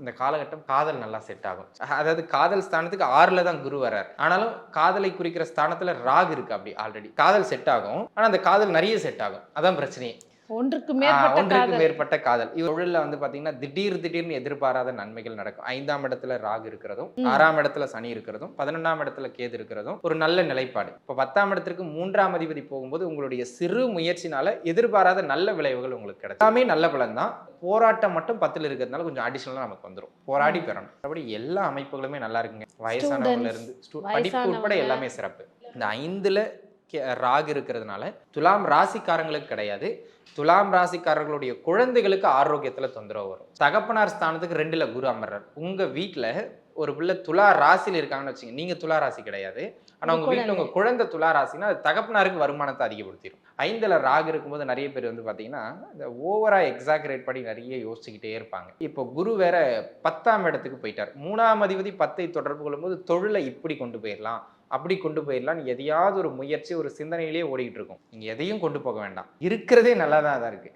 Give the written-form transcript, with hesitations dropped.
இந்த காலகட்டம் காதல் நல்லா செட் ஆகும். அதாவது காதல் ஸ்தானத்துக்கு 6ல தான் குரு வர்றார். ஆனாலும் காதலை குறிக்கிற ஸ்தானத்துல ராகு இருக்கு அப்படி ஆல்ரெடி. காதல் செட் ஆகும். ஆனா அந்த காதல் நிறைய செட் ஆகும். அதான் பிரச்சனையே. ஒன்றுக்கு மேற்பட்ட ஒன்றுக்கு காதல். மேற்பட்ட காதல். தொழில்ல வந்து பார்த்தீங்கன்னா, திடீர்னு எதிர்பாராத நன்மைகள் நடக்கும். 5ஆம் இடத்துல ராகு இருக்கிறதும், 6ஆம் இடத்துல சனி இருக்கிறதும், 11ஆம் இடத்துல கேது இருக்கிறதும் ஒரு நல்ல நிலைப்பாடு. இப்ப 10ஆம் இடத்திற்கு 3ஆம் அதிபதி போகும்போது உங்களுடைய சிறு முயற்சினால எதிர்பாராத நல்ல விளைவுகள் உங்களுக்கு கிடைக்கும். எல்லாமே நல்ல பலன் தான். போராட்டம் மட்டும் 10ல இருக்கிறதுனால கொஞ்சம் அடிஷனலா நமக்கு வந்துரும். போராடி பெறணும். மற்றபடி எல்லா அமைப்புகளுமே நல்லா இருக்குங்க. வயசானவங்கல இருந்து படிப்பு உட்பட எல்லாமே சிறப்பு. இந்த 5ல ராகு இருக்கிறதுனால துலாம் ராசிக்காரங்களுக்கு கிடையாது. துலாம் ராசிக்காரர்களுடைய குழந்தைகளுக்கு ஆரோக்கியத்துல தொந்தரவு வரும். தகப்பனார் ஸ்தானத்துக்கு 2ல குரு அமர்றார். உங்க வீட்டுல ஒரு பிள்ளை துலா ராசியில் இருக்காங்கன்னு வச்சுங்க, நீங்க துலா ராசி கிடையாது. ஆனா உங்க வீட்டுல உங்க குழந்தை துலா ராசினா அது தகப்பனாருக்கு வருமானத்தை அதிகப்படுத்திடும். 5ல ராகு இருக்கும்போது நிறைய பேர் வந்து பாத்தீங்கன்னா இந்த ஓவரா எக்ஸாகரேட் பண்ணி நிறைய யோசிச்சுக்கிட்டே இருப்பாங்க. இப்போ குரு வேற 10ஆம் இடத்துக்கு போயிட்டார். 3ஆம் அதிபதி 10ஐ தொடர்பு கொள்ளும்போது தொழிலை இப்படி கொண்டு போயிடலாம், அப்படி கொண்டு போயிடலாம். எதையாவது ஒரு முயற்சி ஒரு சிந்தனையிலேயே ஓடிக்கிட்டு இருக்கும். நீங்க எதையும் கொண்டு போக வேண்டாம். இருக்கிறதே நல்லா தான் இருக்கு.